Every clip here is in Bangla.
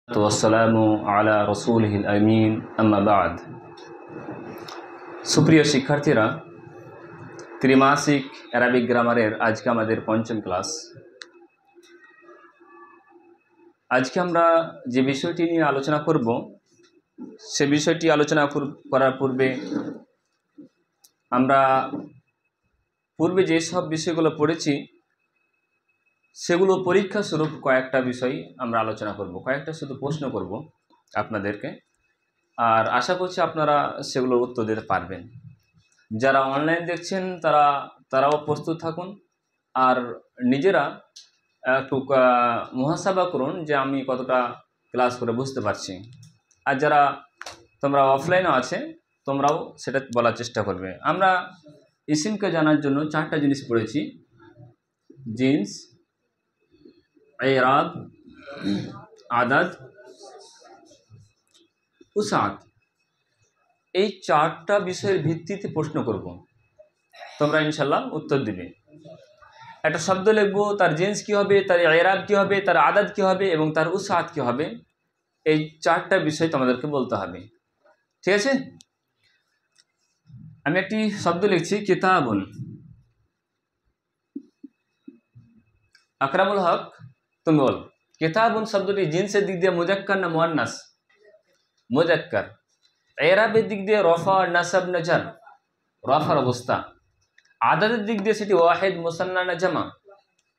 ওয়াসসালামু আলা রাসূলিহিল আমিন আম্মা বা'দ। সুপ্রিয় শিক্ষার্থীরা, ত্রিমাসিক অ্যারাবিক গ্রামারের আজকে আমাদের পঞ্চম ক্লাস। আজকে আমরা যে বিষয়টি নিয়ে আলোচনা করব সে বিষয়টি আলোচনা করার পূর্বে আমরা পূর্বে যে সব বিষয়গুলো পড়েছি সেগুলো পরীক্ষা স্বরূপ কয়েকটা বিষয় আমরা আলোচনা করব, কয়েকটা শুধু প্রশ্ন করব আপনাদেরকে, আর আশা করছি আপনারা সেগুলোর উত্তর দিতে পারবেন। যারা অনলাইন দেখছেন তারাও প্রস্তুত থাকুন, আর নিজেরা একটু মুহাসাবা করুন যে আমি কতটা ক্লাস করে বুঝতে পারছি। আর যারা তোমরা অফলাইনও আছে তোমরাও সেটা বলার চেষ্টা করবে। আমরা ইসিমকে জানার জন্য চারটা জিনিস পড়েছি: জিন্স, ইরাব, আদাদ, উসাত। এই চারটা বিষয়ের ভিত্তিতে প্রশ্ন করব, তোমরা ইনশাল্লাহ উত্তর দিবে। একটা শব্দ লিখবো, তার জিন্স কি হবে, তার ইরাব কি হবে, তার আদাদ কি হবে এবং তার উসাত কি হবে। এই চারটা বিষয় তোমাদেরকে বলতে হবে, ঠিক আছে? আমি একটি শব্দ লিখছি, কিতাবুন। আকরামুল হক, তুমি বল কিতাবুন শব্দটি জিন্সের দিক দিয়ে মুজাক্কার না মুয়ান্নাস? মুজাক্কার। ইরাবের দিক দিয়ে রফা, নাসাব না জার? রফার অবস্থা। আদাদের দিক দিয়ে সেটি ওয়াহিদ, মুসান্না না জামা?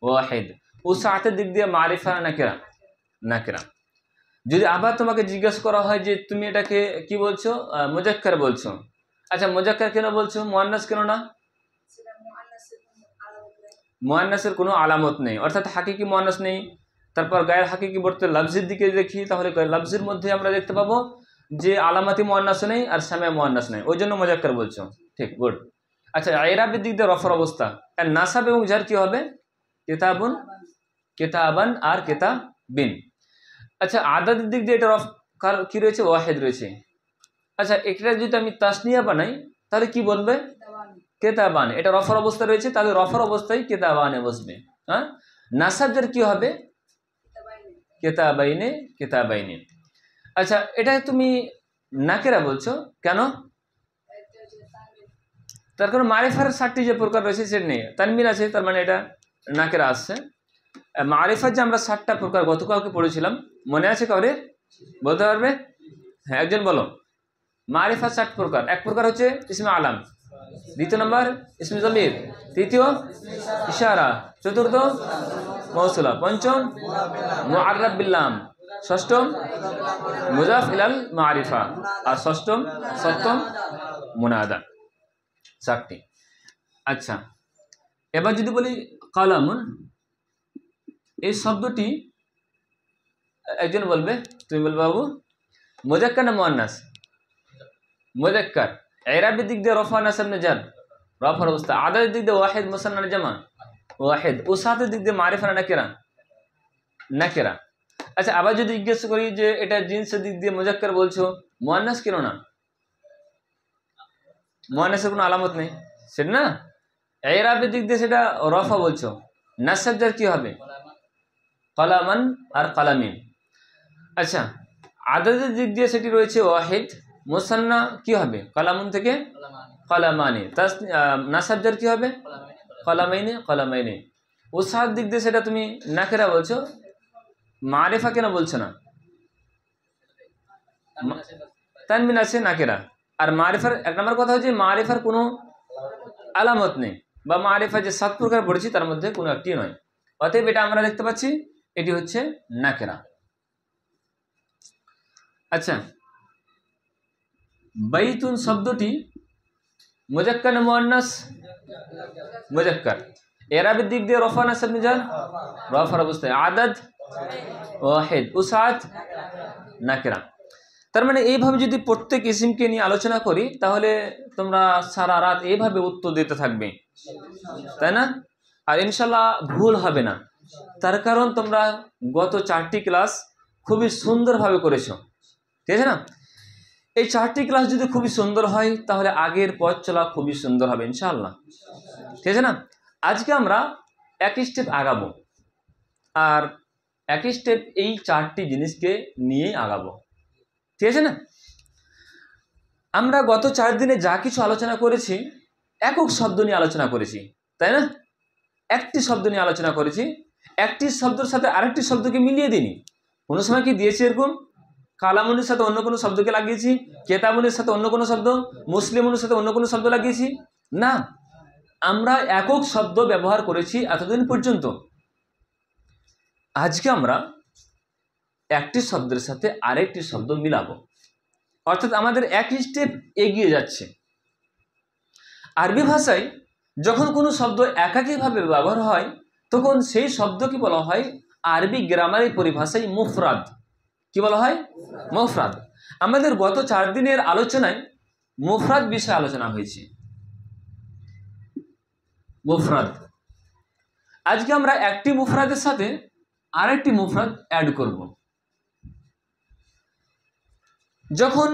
ওয়াহিদ। উসাতের দিক দিয়ে মারিফা না নাকিরা? নাকিরা। যদি আবার তোমাকে জিজ্ঞাসা করা হয় যে তুমি এটাকে কি বলছো, মুজাক্কার বলছো, আচ্ছা মুজাক্কার কেন বলছো, মুয়ান্নাস কেন না? মুয়ান্নাসের কোনো আলামত নেই, অর্থাৎ হাকিকি মুয়ান্নাস নেই। তারপর গায়ের হাকিকি বলতে লফজের দিকে দেখি, তাহলে লফজের মধ্যে আমরা দেখতে পাবো যে আলামাতি মুয়ান্নাস নেই আর সামিয়া মুয়ান্নাস নেই, ওই জন্য মুজাক্কার বলছো। ঠিক, গুড। আচ্ছা, ইরাবের দিক দিয়ে রফার অবস্থা, আর নাসাব এবং জার কি হবে? কিতাবুন, কিতাবান আর কিতাবিন। আচ্ছা, আদাদের দিক দিয়ে এটা রফ কি রয়েছে? ওয়াহিদ রয়েছে। আচ্ছা, এটা যদি আমি তাসনিয়া বানাই তাহলে কি বলবে? কেতাবান। এটা রফার অবস্থা রয়েছে, তাহলে রফার অবস্থায় কেতাবানে বসবে। হ্যাঁ, নাসাবদের কি হবে? কেতাবাইনে, কেতাবাইনে। আচ্ছা, এটা তুমি নাকেরা বলছো কেন? তার কারণ মারিফার 7টি যে প্রকার রয়েছে সেটা নেই, তানবিন আছে, তার মানে এটা নাকেরা আসছে। মারিফার যে আমরা 7টা প্রকার গতকালকে পড়েছিলাম, মনে আছে কাউরে? বলতে পারবে? হ্যাঁ, একজন বলো। মারিফা 7 প্রকার। এক প্রকার হচ্ছে ইসমে আলাম, দ্বিতীয় নম্বর ইসমে জমির, তৃতীয় ইশারা, চতুর্থ মৌসুলা, পঞ্চম মুআররাব বিল লাম, ষষ্ঠম মুজাফ ইলাল মারিফা, আর সপ্তম মুনাদা। 7টি। আচ্ছা, এবার যদি বলি কালামুন, এই শব্দটি একজন বলবে, তুমি বলবে বাবু মুজাক্কার না মুয়ান্নাস? মুজাক্কার। ইরাবের দিক দিয়ে রফা, নাসাব না জার? রফার অবস্থা। আদাদের দিক দিয়ে ওয়াহিদ, মুসান্না না জামা? ওয়াহিদ। উসাতের দিক দিয়ে মারিফা না নাকিরা? নাকিরা। আচ্ছা, আবার যদি জিজ্ঞেস করি যে এটা জিন্সের দিক দিয়ে মুজাক্কার বলছো, মুয়ান্নাস কেন না? মুয়ান্নাসের কোনো আলামত নেই, সেটা না। ইরাবের দিক দিয়ে সেটা রফা বলছো, নাসাব জার কি হবে? কালামান আর কালামিন। আচ্ছা, আদাদের দিক দিয়ে সেটি রয়েছে ওয়াহিদ, মুসান্না কি হবে? কালামুন থেকে কালামানি। নাসাব জার কি হবে? কালামাইনে, কালামাইনে। উসাদ দিক দিয়ে সেটা তুমি নাকেরা বলছো, মারিফা কেন বলছো না? তানবিন আছে, নাকেরা। আর মারিফার 1 নম্বর কথা হচ্ছে মারিফার কোনো আলামত নেই, বা মারিফা যে 7 প্রকার পড়েছি তার মধ্যে কোনো একটি নয়। অতএব এটা আমরা দেখতে পাচ্ছি এটি হচ্ছে নাকেরা। আচ্ছা, বাইতুন শব্দটি মুজাক্কার না মুয়ান্নাস? মুজাক্কার। ইরাবের দিক দিয়ে রফা, নাসাব না জার? রফার অবস্থায়। আদাদ ওয়াহিদ, উসাত নাকিরা। তার মানে এইভাবে যদি প্রত্যেক ইসিমকে নিয়ে আলোচনা করি তাহলে তোমরা সারা রাত এইভাবে উত্তর দিতে থাকবে, তাই না? আর ইনশাল্লাহ ভুল হবে না, তার কারণ তোমরা গত 4টি ক্লাস খুবই সুন্দরভাবে করেছো, ঠিক আছে না? এই 4টি ক্লাস যদি খুবই সুন্দর হয় তাহলে আগের পথ চলা খুবই সুন্দর হবে ইনশাআল্লাহ, ঠিক আছে না? আজকে আমরা এক স্টেপ আগাবো, আর একই স্টেপ এই চারটি জিনিসকে নিয়ে আগাবো, ঠিক আছে না? আমরা গত 4 দিনে যা কিছু আলোচনা করেছি একক শব্দ নিয়ে আলোচনা করেছি, তাই না? একটি শব্দ নিয়ে আলোচনা করেছি, একটি শব্দের সাথে আরেকটি শব্দকে মিলিয়ে দিইনি। কোনো সময় কি দিয়েছি এরকম? কালামুনির সাথে অন্য কোনো শব্দকে লাগিয়েছি, কেতাবুনির সাথে অন্য কোনো শব্দ, মুসলিমুনির সাথে অন্য কোনো শব্দ লাগিয়েছি না। আমরা একক শব্দ ব্যবহার করেছি এতদিন পর্যন্ত। আজকে আমরা একটি শব্দের সাথে আরেকটি শব্দ মিলাবো, অর্থাৎ আমাদের এক স্টেপ এগিয়ে যাচ্ছে। আরবি ভাষায় যখন কোনো শব্দ একাকীভাবে ব্যবহার হয় তখন সেই শব্দকে বলা হয় আরবি গ্রামারের পরিভাষায় মুফরাদ। কি বলা হয়? মুফরাদ। আমাদের গত 4 দিনের আলোচনায় মুফরাদ বিষয়ে আলোচনা হয়েছে। মুফরাদ। আজকে আমরা একটি মুফরাদের সাথে আরেকটি মুফরাদ অ্যাড করব। যখন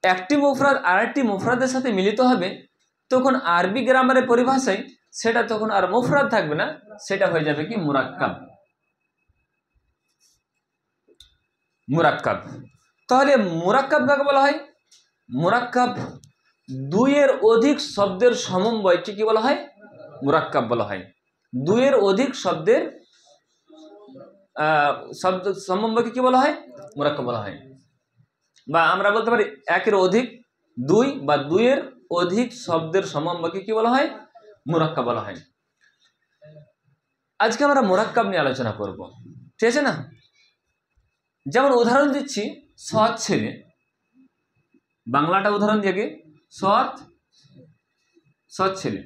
একটি মুফরাদ আরেকটি মুফরাদের সাথে মিলিত হবে তখন আরবি গ্রামারের পরিভাষায় সেটা তখন আর মুফরাদ থাকবে না, সেটা হয়ে যাবে কি মুরাক্কাব। মুরাক্কাব। তাহলে মুরাক্কাব কাকে বলা হয়? মুরাক্কাব দুইয়ের অধিক শব্দের সমন্বয়কে কি বলা হয়? মুরাক্কাব বলা হয়। দুইয়ের অধিক শব্দের শব্দ সমন্বয়কে কি বলা হয়? মুরাক্কাব বলা হয়। বা আমরা বলতে পারি একের অধিক, দুই বা দুইয়ের অধিক শব্দের সমন্বয়কে কি বলা হয়? মুরাক্কাব বলা হয়। আজকে আমরা মুরাক্কাব নিয়ে আলোচনা করব, ঠিক আছে না? যেমন উদাহরণ দিচ্ছি, সৎ ছেলে। বাংলাটা উদাহরণ দিয়ে সৎ ছেলে।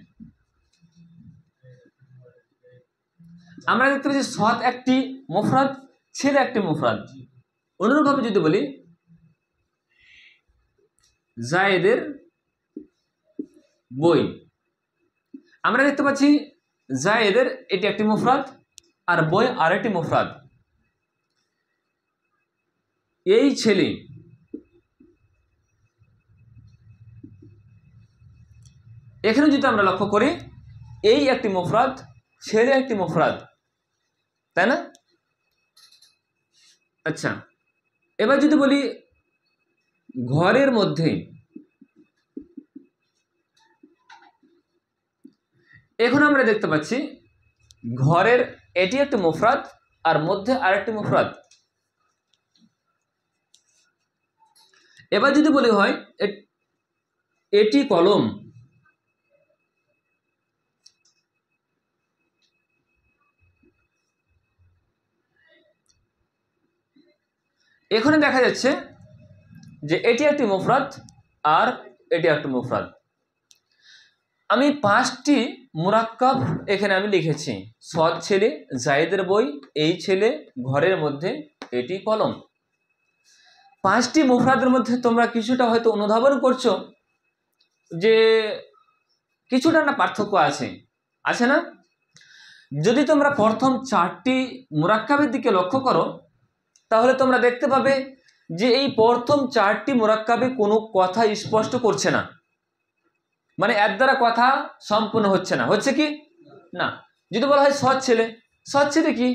আমরা দেখতে পাচ্ছি সৎ একটি মুফরাদ, ছেলে একটি মুফরাদ। অনুরূপভাবে যদি বলি জায়েদের বই, আমরা দেখতে পাচ্ছি জায়েদের এটি একটি মুফরাদ আর বই আর একটি মুফরাদ। এই ছেলে, এখানে যদি আমরা লক্ষ্য করি এই একটি মুফরাদ, ছেলে একটি মুফরাদ, তাই না? আচ্ছা, এবার যদি বলি ঘরের মধ্যে, এখন আমরা দেখতে পাচ্ছি ঘরের এটি একটি মুফরাদ আর মধ্যে আরেকটি মুফরাদ। এবার যদি বলি হয় এটি কলম, এখানে দেখা যাচ্ছে যে এটি একটি মুফরাদ আর এটি একটি মুফরাদ। আমি 5টি মুরাক্কাব এখানে আমি লিখেছি। সৎ ছেলে, জায়েদের বই, এই ছেলে, ঘরের মধ্যে, এটি কলম। 5টি মুফরাদের মধ্যে তোমরা কিছুটা হয়তো অনুধাবন করছো যে কিছুটা না পার্থক্য আছে না? যদি তোমরা প্রথম 4টি মুরাক্কাবের দিকে লক্ষ্য করো তাহলে তোমরা দেখতে পাবে যে এই প্রথম 4টি মুরাক্কাবে কোনো কথা স্পষ্ট করছে না, মানে এর দ্বারা কথা সম্পূর্ণ হচ্ছে না। হচ্ছে কি না? যদি বলা হয় সৎ ছেলে, সৎ ছেলে কি?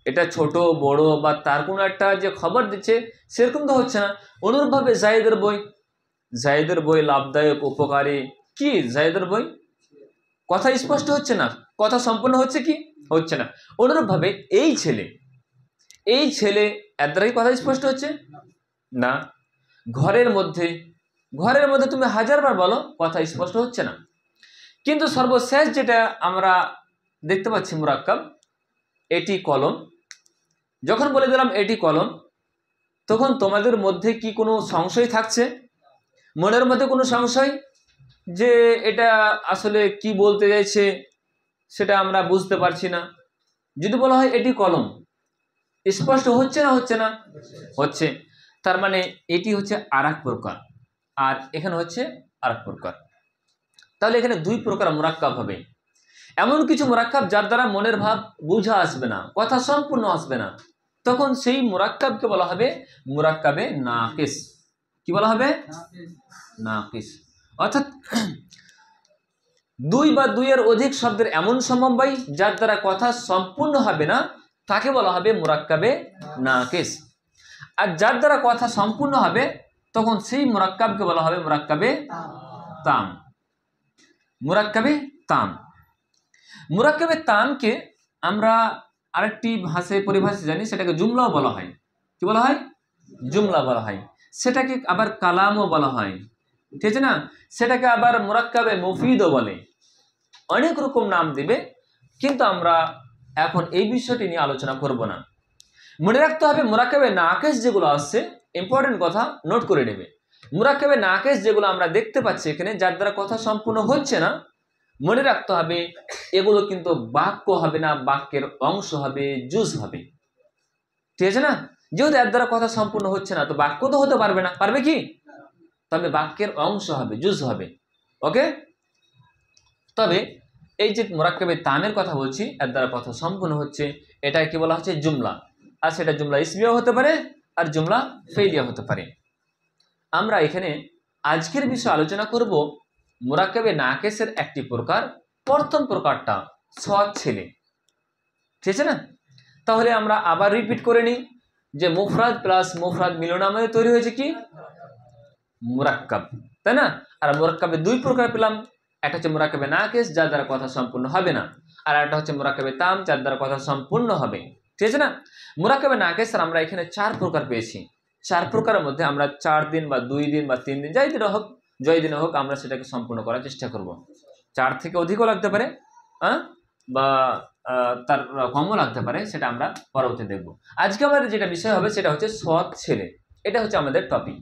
এটা ছোট বড় বা তার কোনো একটা যে খবর দিচ্ছে সেরকম তো হচ্ছে না। অনুরূপভাবে জায়েদের বই, জায়েদের বই লাভদায়ক, উপকারী, কি জায়েদের বই? কথা স্পষ্ট হচ্ছে না, কথা সম্পূর্ণ হচ্ছে কি? হচ্ছে না। অনুরূপভাবে এই ছেলে, এই ছেলে এর দ্বারাই কথা স্পষ্ট হচ্ছে না। ঘরের মধ্যে, ঘরের মধ্যে তুমি 1000 বার বলো কথা স্পষ্ট হচ্ছে না। কিন্তু সর্বশেষ যেটা আমরা দেখতে পাচ্ছি মুরাক্কাব, এটি কলম। যখন বলে দিলাম এটি কলম তখন তোমাদের মধ্যে কি কোনো সংশয় থাকছে? মনের মধ্যে কোনো সংশয় যে এটা আসলে কি বলতে চাইছে সেটা আমরা বুঝতে পারছি না। যদি বলা হয় এটি কলম, স্পষ্ট হচ্ছে না? হচ্ছে না, হচ্ছে। তার মানে এটি হচ্ছে আরেক প্রকার আর এখানে হচ্ছে আরেক প্রকার। তাহলে এখানে 2 প্রকার মুরাক্কাব হবে। এমন কিছু মুরাক্কাব যার দ্বারা মনের ভাব বুঝা আসবে না, কথা সম্পূর্ণ আসবে না, তখন সেই মুরাক্কাবকে বলা হবে মুরাক্কাবে নাকিস। কি বলা হবে? নাকিস। অর্থাৎ 2 বা 2 এর অধিক শব্দের এমন সমবায় যার দ্বারা কথা সম্পূর্ণ হবে না, তাকে বলা হবে মুরাক্কাবে নাকিস। আর যার দ্বারা কথা সম্পূর্ণ হবে তখন সেই মুরাক্কাবকে বলা হবে মুরাক্কাবে তাম। মুরাক্কাবে তাম, মুরাক্কাবে তামকে আমরা আরেকটি ভাষায় পরিভাষা জানি, সেটাকে জুমলাও বলা হয়। কি বলা হয়? জুমলা বলা হয়। সেটাকে আবার কালামও বলা হয়, ঠিক আছে না? সেটাকে আবার মুরাক্কাবে মুফিদও বলে, অনেক রকম নাম দিবে, কিন্তু আমরা এখন এই বিষয়টি নিয়ে আলোচনা করব না। মনে রাখতে হবে মুরাক্কাবে নাকিস যেগুলো আসছে, ইম্পর্টেন্ট কথা নোট করে নেবে। মুরাক্কাবে নাকিস যেগুলো আমরা দেখতে পাচ্ছি এখানে, যার দ্বারা কথা সম্পূর্ণ হচ্ছে না, মনে রাখতে হবে এগুলো কিন্তু বাক্য হবে না, বাক্যের অংশ হবে, জুজ হবে, ঠিক আছে না? যেহেতু এর দ্বারা কথা সম্পূর্ণ হচ্ছে না, তো বাক্য তো হতে পারবে না, পারবে কি? তবে বাক্যের অংশ হবে, জুজ হবে। ওকে, তবে এই যে মুরাক্কাবে তামের কথা বলছি, এর দ্বারা কথা সম্পূর্ণ হচ্ছে, এটাই কি বলা হচ্ছে? জুমলা। আর সেটা জুমলা ইসমিয়া হতে পারে আর জুমলা ফেইলিয়া হতে পারে। আমরা এখানে আজকের বিষয়ে আলোচনা করব মুরাক্কাবে নাকিসের একটি প্রকার, প্রথম প্রকারটা সৎ ছেলে, ঠিক আছে না? তাহলে আমরা আবার রিপিট করে নিই যে মুফরাদ প্লাস মুফরাদ মিলনে আমাদের তৈরি হয়েছে কি? মুরাক্কাব, তাই না? আর মুরাক্কাবে দুই প্রকার পেলাম, একটা হচ্ছে মুরাক্কাবে নাকিস, যার দ্বারা কথা সম্পূর্ণ হবে না, আর একটা হচ্ছে মুরাক্কাবে তাম, যার দ্বারা কথা সম্পূর্ণ হবে, ঠিক আছে না? মুরাক্কাবে নাকিস আমরা এখানে 4 প্রকার পেয়েছি। 4 প্রকারের মধ্যে আমরা 4 দিন বা 2 দিন বা 3 দিন, যাই দিনে হোক, জয় দিনে হোক, আমরা সেটাকে সম্পূর্ণ করার চেষ্টা করব। 4 থেকে অধিকও লাগতে পারে, বা তার কমও লাগতে পারে, সেটা আমরা পরবর্তী দেখব। আজকে আমাদের যেটা বিষয় হবে সেটা হচ্ছে সৎ ছেলে, এটা হচ্ছে আমাদের টপিক।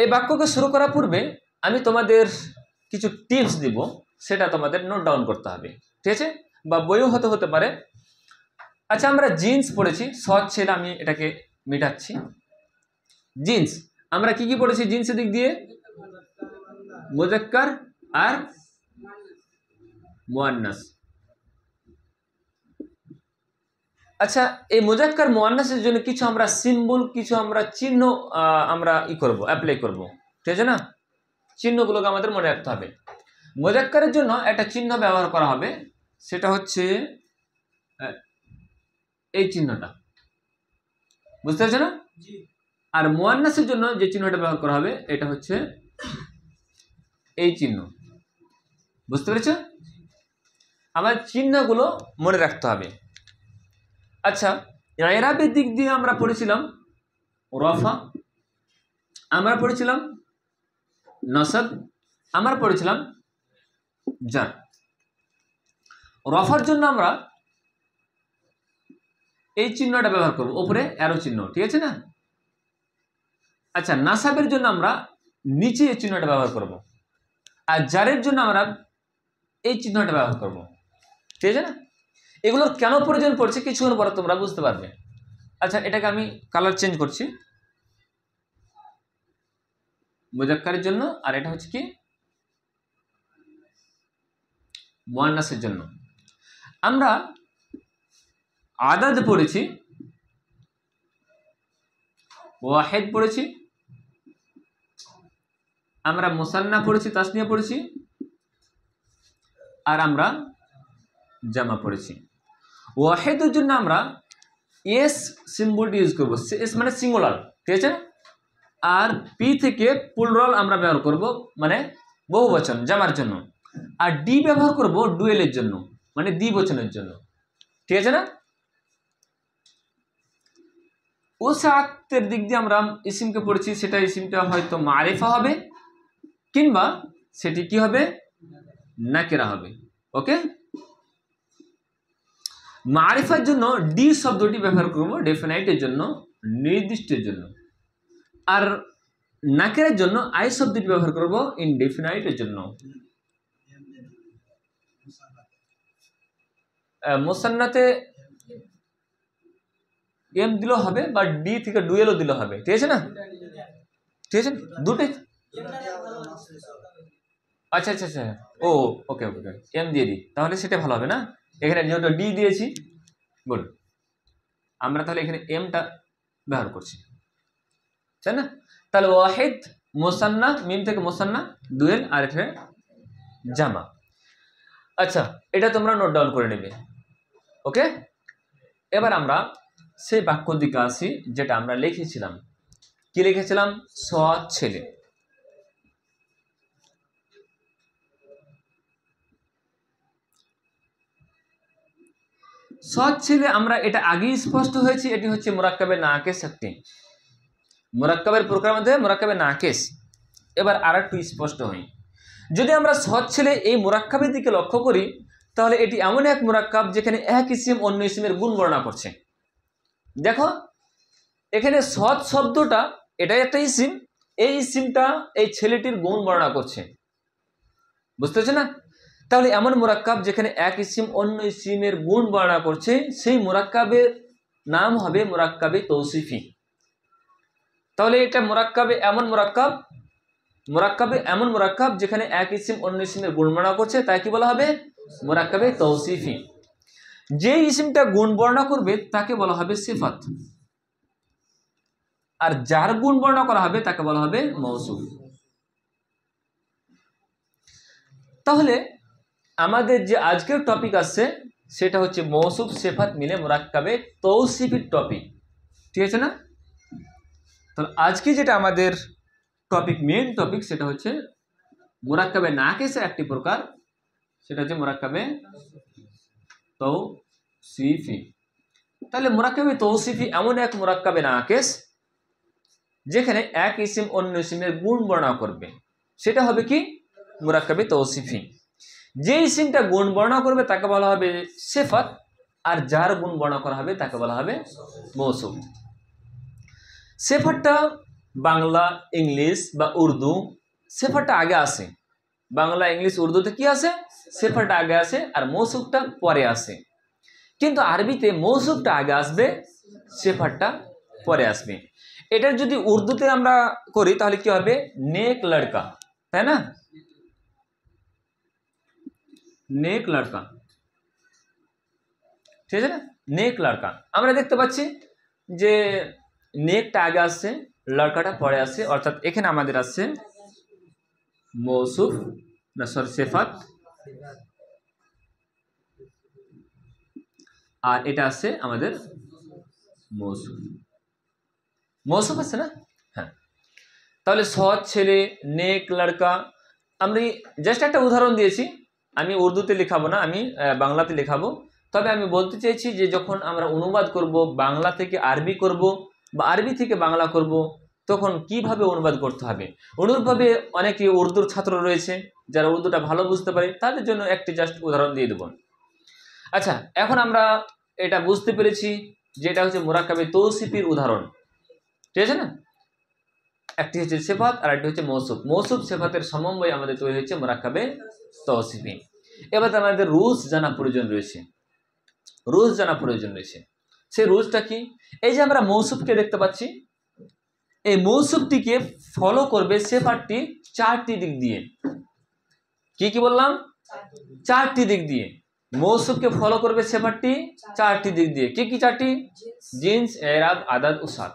এই বাক্যকে শুরু করার পূর্বে আমি তোমাদের কিছু টিপস দিব, সেটা তোমাদের নোট ডাউন করতে হবে, ঠিক আছে? বা বইও হতে পারে। আচ্ছা, আমরা জিন্স পড়েছি, সৎ ছেলে, আমি এটাকে মেটাচ্ছি। জিন্স আমরা কি কি পড়েছি? জিন্সের দিক দিয়ে মুযাক্কার আর মুয়ান্নাস। আচ্ছা, এই মুযাক্কার মুয়ান্নাসের জন্য কিছু আমরা সিম্বল, কিছু আমরা চিহ্ন আমরা করব, অ্যাপ্লাই করব, ঠিক আছে না? চিহ্নগুলোকে আমাদের মনে রাখতে হবে। মুযাক্কারের জন্য একটা চিহ্ন ব্যবহার করা হবে, সেটা হচ্ছে এই চিহ্নটা, বুঝতে পারছো না? আর মুয়ান্নাসের জন্য যে চিহ্নটা ব্যবহার করা হবে, এটা হচ্ছে এই চিহ্ন, বুঝতে পেরেছো? আমার চিহ্নগুলো মনে রাখতে হবে। আচ্ছা, ইরাবের দিক দিয়ে আমরা পড়েছিলাম রফা, আমরা পড়েছিলাম নসব, আমরা পড়েছিলাম জার। রফার জন্য আমরা এই চিহ্নটা ব্যবহার করব, উপরে অ্যারো চিহ্ন, ঠিক আছে না? আচ্ছা, নাসাবের জন্য আমরা নিচে এই চিহ্নটা ব্যবহার করব, আর জারের জন্য আমরা এই চিহ্নটা ব্যবহার করব, ঠিক আছে না? এগুলোর কেন প্রয়োজন পড়ছে কিছুক্ষণ পরে তোমরা বুঝতে পারবে। আচ্ছা, এটাকে আমি কালার চেঞ্জ করছি মুযাক্কারের জন্য, আর এটা হচ্ছে কি মুয়ান্নাসের জন্য। আমরা আদাদ পড়েছি, ওয়াহিদ পড়েছি, আমরা মুসান্না পড়েছি, তাসনিয়া পড়েছি, আর আমরা জামা পড়েছি। ওয়াহিদের জন্য আমরা এস সিম্বলটি ইউজ করব, এস মানে সিঙ্গুলার, ঠিক আছে? আর পি থেকে প্লুরাল আমরা ব্যবহার করব, মানে বহুবচন, জামার জন্য। আর ডি ব্যবহার করব ডুয়েলের জন্য, মানে দ্বিবচনের জন্য, ঠিক আছে না? ওসাতের দিক দিয়ে আমরা ইসিমকে পড়েছি, সেটা ইসিমটা হয়তো মারিফা হবে, কিংবা সেটি কি হবে? নাকিরা হবে। ওকে, মারিফার জন্য ডি শব্দটি ব্যবহার করব ডেফিনাইটের জন্য, নির্দিষ্টের জন্য। আর নাকিরার জন্য আই শব্দটি ব্যবহার করব ইনডেফিনাইটের জন্য। মুসান্নাতে এম দিলেও হবে, বা ডি থেকে ডুয়েলও দিলেও হবে, ঠিক আছে না? ঠিক আছে, দুটোই। আচ্ছা আচ্ছা আচ্ছা, ও ওকে ওকে, এম দিয়ে দিই, তাহলে সেটা ভালো হবে না? এখানে যেহেতু ডি দিয়েছি, গুড, আমরা তাহলে এখানে এমটা ব্যবহার করছি, তাই না? তাহলে ওয়াহিদ, মুসান্না, মিম থেকে মুসান্না, দুয়েল, আর এখানে জামা। আচ্ছা, এটা তোমরা নোট ডাউন করে নেবে। ওকে, এবার আমরা সেই বাক্য দিকে আসি যেটা আমরা লিখেছিলাম। কি লিখেছিলাম? সৎ ছেলে। সৎ ছেলে আমরা এটা আগেই স্পষ্ট হয়েছে, এটি হচ্ছে মুরাক্কাবে নাকিস একটি, মুরাক্কাবের প্রকারের মধ্যে মুরাক্কাবে নাকিস। এবার আরেকটু স্পষ্ট হই, যদি আমরা সৎ ছেলে এই মুরাক্কাবের দিকে লক্ষ্য করি, তাহলে এটি এমন এক মুরাক্কাব যেখানে এক ইসিম অন্য ইসিমের গুণ বর্ণনা করছে। দেখো এখানে সৎ শব্দটা এটাই একটা ইসিম, এই ইসিমটা এই ছেলেটির গুণ বর্ণনা করছে, বুঝতে পারছো না? তাহলে এমন মুরাক্কাব যেখানে এক ইসিম অন্য ইসিমের গুণ বর্ণনা করছে, সেই মুরাক্কাবের নাম হবে মুরাক্কাবে তৌসিফি। তাহলে এটা মুরাক্কাবে এমন মুরাক্কাব যেখানে এক ইসিম অন্য ইসিমের গুণ বর্ণনা করছে, তাই কি বলা হবে? মুরাক্কাবে তৌসিফি। যে ইসিমটা গুণ বর্ণনা করবে তাকে বলা হবে সিফাত, আর যার গুণ বর্ণনা করা হবে তাকে বলা হবে মৌসুফ। তাহলে আমাদের যে আজকের টপিক আসছে সেটা হচ্ছে মৌসুফ সিফাত মিলে মুরাক্কাবে তৌসিফির টপিক, ঠিক আছে না? তাহলে আজকে যেটা আমাদের টপিক, মেন টপিক, সেটা হচ্ছে মুরাক্কাবে নাকিসের একটি প্রকার, সেটা হচ্ছে মুরাক্কাবে তৌসিফি। তাহলে মুরাক্কাবে তৌসিফি এমন এক মুরাক্কাবে নাকিস যেখানে এক ইসিম অন্য ইসিমের গুণ বর্ণনা করবে, সেটা হবে কি? মুরাক্কাবে তৌসিফি। যে ইসিমটা গুণ বর্ণনা করবে তাকে বলা হবে সিফাত, আর যার গুণ বর্ণনা করা হবে তাকে বলা হবে মৌসুফ। সিফাতটা বাংলা, ইংলিশ বা উর্দু, সিফাতটা আগে আসে। বাংলা, ইংলিশ, উর্দুতে কি আছে? সিফাতটা আগে আসে আর মৌসুফটা পরে আসে। কিন্তু আরবিতে মৌসুফটা আগে আসবে, সিফাতটা পরে আসবে। এটার যদি উর্দুতে আমরা করি তাহলে কি হবে? নেক লড়কা, তাই না? নেক লড়কা, ঠিক আছে না? নেক লড়কা। আমরা দেখতে পাচ্ছি যে নেকটা আগে আসছে, লড়কাটা পরে আসছে, অর্থাৎ এখানে আমাদের আসছে মৌসুফ না সরি সিফাত, আর এটা আসছে আমাদের মৌসুফ। মৌসুফ আছে না? হ্যাঁ। তাহলে সৎ ছেলে, নেক লড়কা, আমি জাস্ট একটা উদাহরণ দিয়েছি, আমি উর্দুতে লেখাবো না, আমি বাংলাতে লেখাবো। তবে আমি বলতে চাইছি যে যখন আমরা অনুবাদ করব, বাংলা থেকে আরবি করব বা আরবি থেকে বাংলা করব, তখন কিভাবে অনুবাদ করতে হবে। অনুরূপভাবে অনেকে উর্দুর ছাত্র রয়েছে যারা উর্দুটা ভালো বুঝতে পারে, তাদের জন্য একটি জাস্ট উদাহরণ দিয়ে দেব। আচ্ছা, এখন আমরা এটা বুঝতে পেরেছি যে এটা হচ্ছে মুরাক্কাবে তৌসিফির উদাহরণ, ঠিক আছে না? একটি হচ্ছে সিফাত আর একটি হচ্ছে মৌসুফ। মৌসুফ সিফাতের সমন্বয়ে আমাদের তৈরি হচ্ছে মুরাক্কাবে তৌসিফি। এবার আমাদের রুলস জানা প্রয়োজন রয়েছে, সেই রুলসটা কি? এই যে আমরা মৌসুফকে দেখতে পাচ্ছি, এই মৌসুফটিকে ফলো করবে সিফাতটি চারটি দিক দিয়ে। কি কি বললাম? চারটি দিক দিয়ে মৌসুফকে ফলো করবে সিফাতটি চারটি দিক দিয়ে। কি কি চারটি? জিন্স, এরাব, আদাদ ও সাত।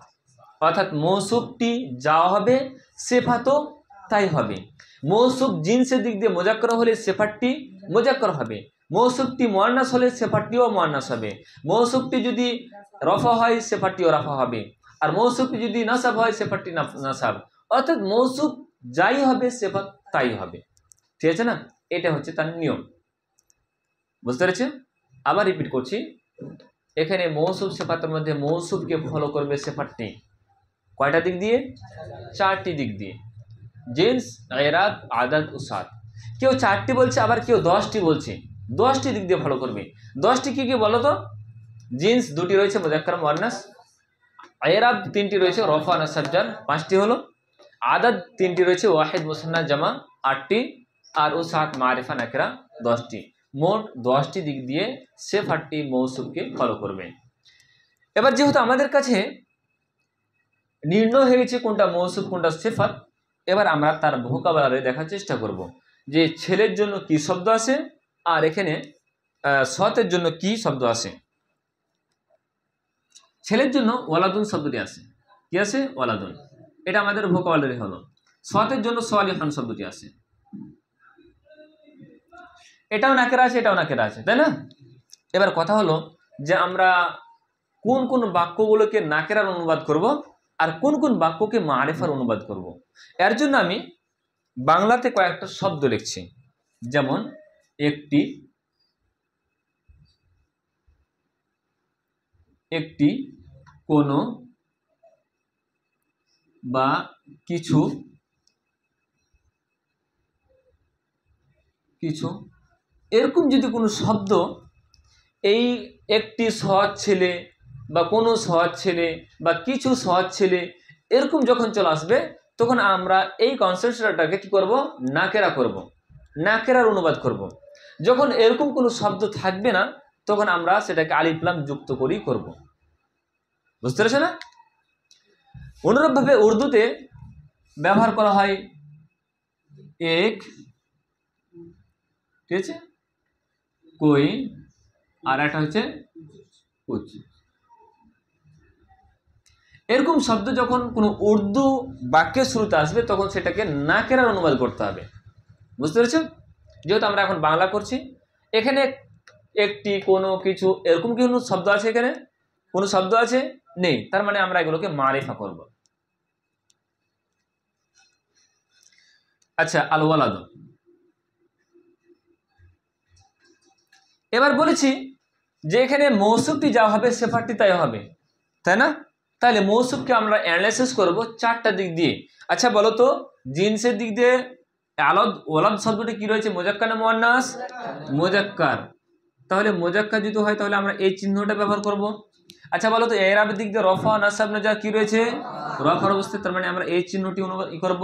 অর্থাৎ মৌসুফটি যা হবে সিফাতও তাই হবে। মৌসুফ জিন্সের দিক দিয়ে মুজাক্কর হলে সিফাতটি মুজাক্কর হবে, মৌসুফটি মুআন্নাস হলে সিফাতটিও মুআন্নাস হবে, মৌসুফটি যদি রফা হয় সিফাতটিও রফা হবে, আর মৌসুফটি যদি নাসাব হয় সিফাতটি নাসাব। অর্থাৎ মৌসুফ যাই হবে সিফাত তাই হবে, ঠিক আছে না? এটা হচ্ছে তার নিয়ম, বুঝতে পেরেছেন? আবার রিপিট করছি, এখানে মৌসুফ সিফাতের মধ্যে মৌসুফকে ফলো করবে সিফাতটি কয়টা দিক দিয়ে? চারটি দিক দিয়ে। জিন্স, এরাব, আদাদ ও সাত। কেউ চারটি বলছে, আবার কেউ 10টি বলছে। 10টি দিক দিয়ে ফলো করবে। 10টি কি কি বলো তো? জিন্স 2টি রয়েছে মুজাক্কার মুআন্নাস, এরাব 3টি রয়েছে রফা নাসব জার 5টি হলো, আদাদ 3টি রয়েছে ওয়াহিদ মুসান্না জামা 8টি, আর ও সাত মারিফা নাকিরা 10টি। মোট 10টি দিক দিয়ে সিফাতটি মৌসুফকে ফলো করবে। এবার যেহেতু আমাদের কাছে নির্ণয় হয়ে গেছে কোনটা মৌসুফ কোনটা সিফাত, এবার আমরা তার ভোকাবুলারি দেখার চেষ্টা করব যে ছেলের জন্য কি শব্দ আছে আর এখানে সতের জন্য কি শব্দ আছে। ছেলের জন্য ওয়ালাদুন শব্দটি আছে। কি আছে? ওয়ালাদুন। এটা আমাদের ভোকাবুলারি হলো। সতের জন্য সালিহান শব্দটি আছে। এটাও নাকেরা আছে, এটাও নাকেরা আছে, তাই না? এবার কথা হলো যে আমরা কোন কোন বাক্যগুলোকে নাকেরার অনুবাদ করব আর কোন কোন বাক্যকে মারিফার অনুবাদ করব। এর জন্য আমি বাংলাতে কয়েকটা শব্দ লিখছি, যেমন একটি, একটি, কোনো, বা কিছু, কিছু, এরকম যদি কোনো শব্দ এই একটি সহজ ছেলে বা কোনো সহজ ছেলে বা কিছু সহজ ছেলে এরকম যখন চলে আসবে, তখন আমরা এই কনসেপ্টটাকে কি করব? নাকেরা করব, নাকেরার অনুবাদ করব। যখন এরকম কোনো শব্দ থাকবে না, তখন আমরা সেটাকে আলিফ লাম যুক্ত করেই করব। বুঝতে পেরেছ না? অনুরূপভাবে উর্দুতে ব্যবহার করা হয় এক, ঠিক আছে, কই, আর একটা হচ্ছে কুছ। এরকম শব্দ যখন কোনো উর্দু বাক্যের শুরুতে আসবে, তখন সেটাকে নাকেরার অনুবাদ করতে হবে। বুঝতে পেরেছ? যেহেতু আমরা এখন বাংলা করছি, এখানে একটি, কোনো, কিছু এরকম কি কোনো শব্দ আছে? এখানে কোনো শব্দ আছে? নেই। তার মানে আমরা এগুলোকে মারিফা করব। আচ্ছা, আল ওয়ালাদ। এবার বলেছি যে এখানে মৌসুফটি যা হবে সিফাতটি তাই হবে, তাই না? তাহলে মৌসুফকে আমরা অ্যানালাইসিস করব চারটা দিক দিয়ে। আচ্ছা বলো তো, জিনসের দিক দিয়ে আলাদ ওয়ালাদ শব্দটি কি রয়েছে? মুজাক্কার না মুয়ান্নাস? মুজাক্কার। তাহলে মুজাক্কার যদি হয় তাহলে আমরা এই চিহ্নটা ব্যবহার করব। আচ্ছা বলো তো, ইরাবের দিক দিয়ে রফা, নাসব, নাজার কি রয়েছে? রফার অবস্থায়, তার মানে আমরা এই চিহ্নটি করব।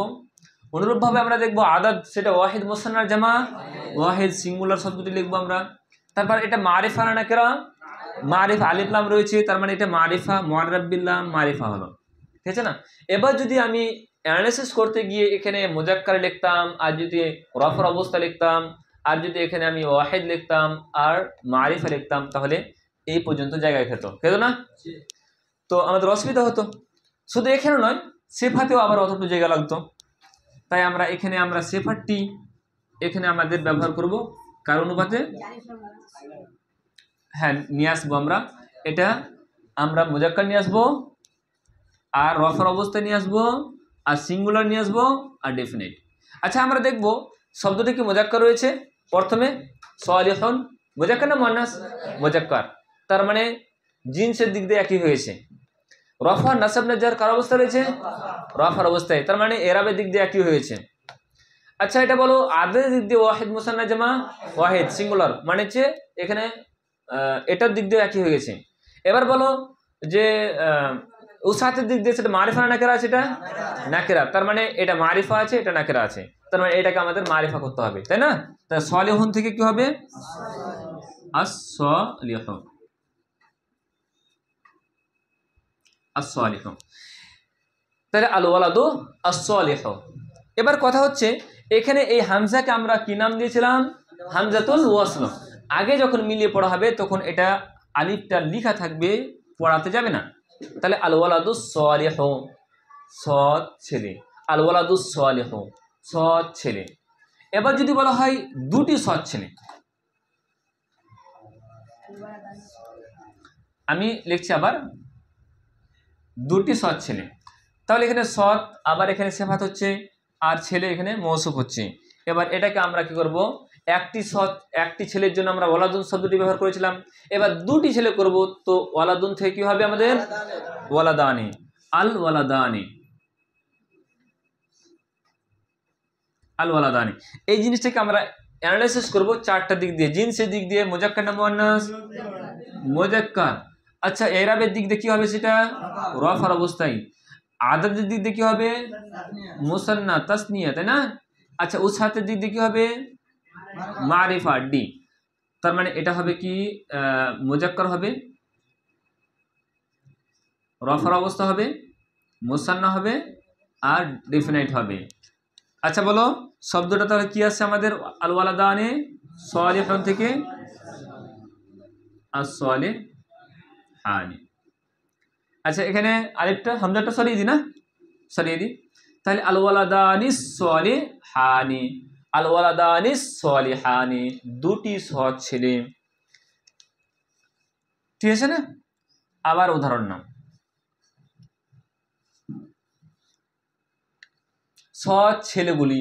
অনুরূপভাবে আমরা দেখব আদাদ, সেটা ওয়াহিদ মুসান্নার জামা, ওয়াহিদ সিঙ্গুলার শব্দটি লিখবো আমরা। তারপর এটা মারিফা না নাকেরা? মারিফা, আলিফ লাম রয়েছে, তার মানে এটা মারিফা, মুআররাব বিল লাম, মারিফা হলো, ঠিক আছে না? এবার যদি আমি অ্যানালাইসিস করতে গিয়ে এখানে মুজাক্কার লিখতাম, আর যদি রফার অবস্থা লিখতাম, আর যদি এখানে আমি ওয়াহিদ লিখতাম আর মারিফা লিখতাম, তাহলে এই পর্যন্ত জায়গায় খেত না? তো আমাদের অসুবিধা হতো। শুধু এখানে নয়, সিফাতেও আবার অতটুকু জায়গা লাগতো। তাই আমরা এখানে আমরা সিফাতটি এখানে আমাদের ব্যবহার করব কার অনুপাতে? হ্যাঁ, নিয়ে আসবো আমরা। এটা আমরা মুজাক্কার নিয়ে আসবো, আর রফার অবস্থায় নিয়ে আসবো, আর সিঙ্গুলার নিয়ে আসবো, আর ডেফিনিট। আচ্ছা, আমরা দেখব শব্দটি কি মুজাক্কার রয়েছে। প্রথমে সালিহুন, মুজাক্কার না মুয়ান্নাস? মুজাক্কার। তার মানে জিনসের দিক দিয়ে একই হয়েছে। রফা, নাসব, নাজার কার অবস্থা রয়েছে? রফার অবস্থায়, তার মানে এরাবের দিক দিয়ে একই হয়েছে। আচ্ছা, এটা বলো আদাদের দিক দিয়ে ওয়াহিদ মুসান্না জামা, ওয়াহিদ সিঙ্গুলার, মানে হচ্ছে এখানে এটার দিক দিয়ে একই হয়ে গেছে। এবার বলো যে উসাতের দিক দিয়ে সেটা মারিফা না নাকেরা আছে? এটা নাকেরা। তার মানে এটা মারিফা আছে, এটা নাকেরা আছে, তার মানে এটাকে আমাদের মারিফা করতে হবে, তাই না? তা সালিহুন থেকে কি হবে? as-সালিহু, as-সালিহু। তাহলে আল ওয়ালাদু as-সালিহু। এবার কথা হচ্ছে, এখানে এই হামজাকে আমরা কি নাম দিয়েছিলাম? হামজাতুল ওয়াসল। আগে যখন মিলিয়ে পড়া হবে তখন এটা আলিফটা লিখা থাকবে, পড়াতে যাবে না। তাহলে আল ওয়ালাদুস সালিহু, সৎ ছেলে, আল ওয়ালাদুস সালিহু, সৎ ছেলে। এবার যদি বলা হয় দুটি সৎ ছেলে, আমি লিখছি আবার দুটি সৎ ছেলে, তাহলে এখানে সৎ, আবার এখানে সিফাত হচ্ছে, আর ছেলে এখানে মৌসুফ হচ্ছে। এবার এটাকে আমরা কি করব? একটি সৎ, একটি ছেলের জন্য আমরা ওয়ালাদুন শব্দটি ব্যবহার করেছিলাম। এবার দুটি ছেলে করব, তো ওয়ালাদুন থেকে কি হবে আমাদের? ওয়ালাদানি, আল ওয়ালাদানি, আল ওয়ালাদানি। এই জিনিসটাকে আমরা অ্যানালাইসিস করব চারটা দিক দিয়ে। জিনসের দিক দিয়ে মুজাক্কার না মুয়ান্নাস? মুজাক্কার। আচ্ছা, ইরাবের দিক দিয়ে কি হবে? সেটা রফার অবস্থায়। আদাদের দিক দিয়ে কি হবে? মুসান্না, তাসনিয়া, তাই না? আচ্ছা, উসাতের দিক দিয়ে কি হবে? মারিফা, ডি। তার মানে এটা হবে কি? মুজাক্কার হবে, রফার অবস্থা হবে, মুসান্না হবে, আর ডেফিনাইট হবে। আচ্ছা বলো, শব্দটা তাহলে কি আসছে আমাদের? আল ওয়ালাদানি সালিহুন থেকে as-সালিহানি। আচ্ছা, এখানে আলিফটা হামজাটা সরিয়ে দিই না? সরিয়ে দিই। তাহলে আল ওয়ালাদানি সালিহানি, আল ওয়ালাদানি সালিহানি, দুটি সৎ ছেলে। ঠিক আছে না? আবার উদাহরণ নাম, সৎ ছেলেগুলি,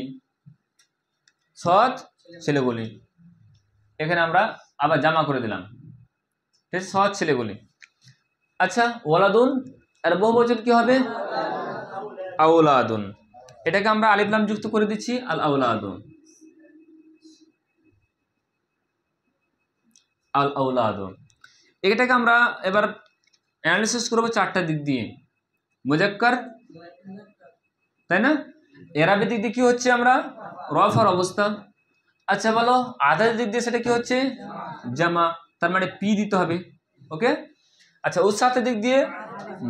সৎ ছেলেগুলি, এখানে আমরা আবার জামা করে দিলাম, ঠিক আছে, সৎ ছেলেগুলি। আচ্ছা, ওয়ালাদুন আর বহুবচন কি হবে? আউলাদুন। এটাকে আমরা আলিফ লাম যুক্ত করে দিচ্ছি, আল আউলাদুন, আল আউলাদুন। এটাকে আমরা এবার অ্যানালিসিস করবো চারটা দিক দিয়ে। মুজাক্কার, তাই না? এরাবের দিক দিয়ে কি হচ্ছে? আমরা রফার অবস্থা। আচ্ছা বলো, আদার দিক দিয়ে সেটা কি হচ্ছে? জামা, তার মানে পি দিতে হবে। ওকে। আচ্ছা, উসাতের দিক দিয়ে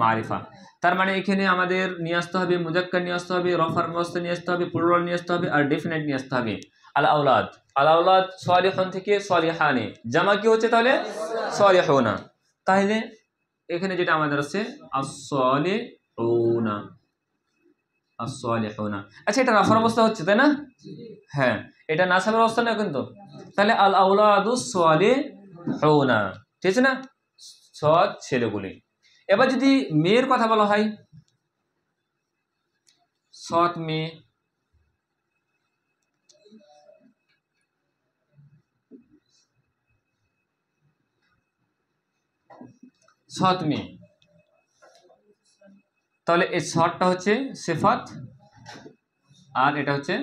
মারিফা, তার মানে এখানে আমাদের নিয়ে আসতে হবে মুজাক্কার, নিয়ে আসতে হবে রফার অবস্থা, নিয়ে আসতে হবে প্লুরাল, নিয়ে আসতে হবে আর ডেফিনেট নিয়ে আসতে হবে। আল আউলাদ, আল আউলাদ সালিহুন থেকে সালিহানি, জামা কি হচ্ছে তাহলে? সালিহুনা। তাহলে এখানে যেটা আমাদের আছে as-সালিহুনা, as-সালিহুনা। আচ্ছা, এটা রফার অবস্থা হচ্ছে, তাই না? হ্যাঁ, এটা নাসাবের অবস্থা না কিন্তু। তাহলে আল আউলাদুস সালিহুনা, ঠিক আছে না? সৎ ছেলেগুলি। এবার যদি মেয়ের কথা বলা হয়, সৎ মেয়ে, সৎ মেয়ে, তাহলে এই সৎটা হচ্ছে সিফাত আর এটা হচ্ছে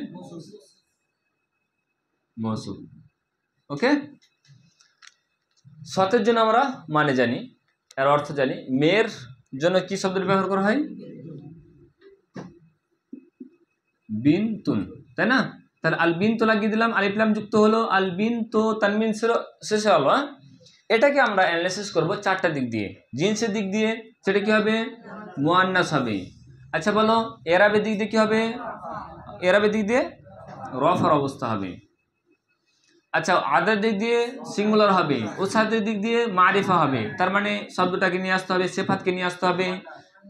মৌসুফ। ওকে। সতের জন্য আমরা মানে জানি, এর অর্থ জানি। মেয়ের জন্য কি শব্দটি ব্যবহার করা হয়? বিনতুন, তাই না? তাহলে আল বিনতু লাগিয়ে দিলাম, আলিফ লাম যুক্ত হলো, আল বিনতু তানমিন শেষে হলো। এটাকে আমরা অ্যানালাইসিস করব চারটা দিক দিয়ে। জিন্সের দিক দিয়ে সেটা কি হবে? মুয়ান্নাস হবে। আচ্ছা বলো, এরাবের দিক দিয়ে কি হবে? এরাবের দিক দিয়ে রফার অবস্থা হবে। আচ্ছা, আদার দিক দিয়ে সিঙ্গুলার হবে, উসাদের দিক দিয়ে মারিফা হবে। তার মানে শব্দটাকে নিয়ে আসতে হবে, সিফাতকে নিয়ে আসতে হবে,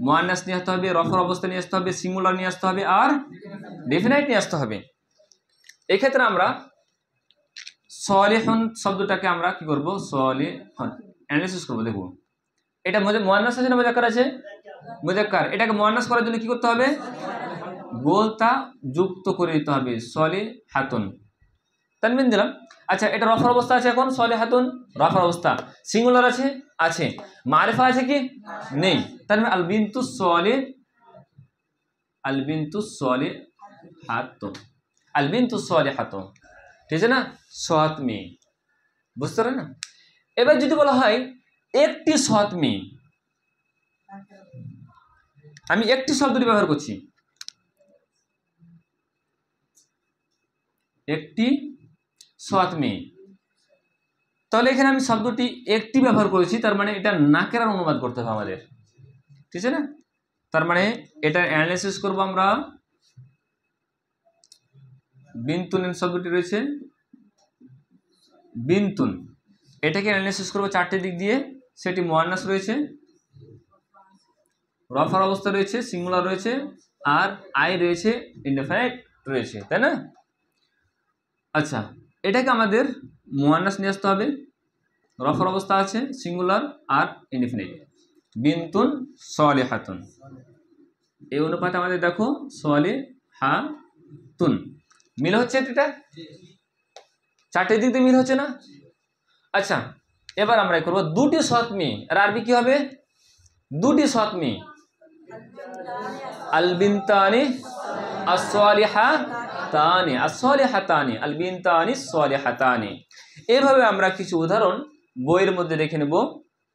মুয়ান্নাস নিয়ে আসতে হবে, রফার অবস্থা নিয়ে আসতে হবে, সিঙ্গুলার নিয়ে আসতে হবে আর ডেফিনাইট নিয়ে আসতে হবে। এক্ষেত্রে আমরা সালিহুন শব্দটাকে আমরা কি করব? সালিহুন অ্যানালাইসিস করব। দেখব এটা মুয়ান্নাস আছে না মুজাক্কার আছে? মুজাক্কার। এটাকে মুয়ান্নাস করার জন্য কি করতে হবে? গোলতা যুক্ত করে দিতে হবে, সালিহাতুন, তানবিন দিলাম। আচ্ছা, এটা রফার অবস্থা আছে, এখন সালিহাতুন রফার অবস্থা। সিঙ্গুলার আছে? আছে। মারিফা আছে কি? নেই। তার মানে আল বিনতুস সালিহ, আল বিনতুস সালিহাতুন, আল বিনতুস সালিহাতুন, ঠিক আছে না? সৎ মেয়ে, বুঝতে পারেন না? এবার যদি বলা হয় একটি সৎ মেয়ে, আমি একটি শব্দটি ব্যবহার করছি, একটি সৎ মেয়ে, তাহলে এখানে আমি শব্দটি একটি ব্যবহার করেছি, তার মানে এটা নাকেরার অনুবাদ করতে হবে আমাদের, ঠিক আছে না? তার মানে এটা অ্যানালাইসিস করব আমরা। বিনতুন শব্দটি রয়েছে, বিনতুন, এটাকে অ্যানালাইসিস করব চারটি দিক দিয়ে। সেটি মুয়ান্নাস রয়েছে, রফার অবস্থা রয়েছে, সিঙ্গুলার রয়েছে আর আই রয়েছে, ইনডেফিনাইট রয়েছে, তাই না? আচ্ছা, এটাকে আমাদের মুয়ান্নাস নিয়ে আসতে হবে, রফার অবস্থা আছে, সিঙ্গুলার আর ইনডেফিনাইট। বিনতুন সালিহাতুন, এই অনুপাতে আমাদের দেখো সালিহাতুন মিল হচ্ছে। এটা চারটে দিক দিয়ে মিল হচ্ছে না? আচ্ছা, এবার আমরা করবো দুটি সৎ মেয়ে, আর আরবি কি হবে? দুটি সৎ মেয়ে, আল বিনতানি as-সালিহাতানি, as-সালিহাতানি, আল বিনতানি as-সালিহাতানি। এইভাবে আমরা কিছু উদাহরণ বইয়ের মধ্যে দেখে নেব।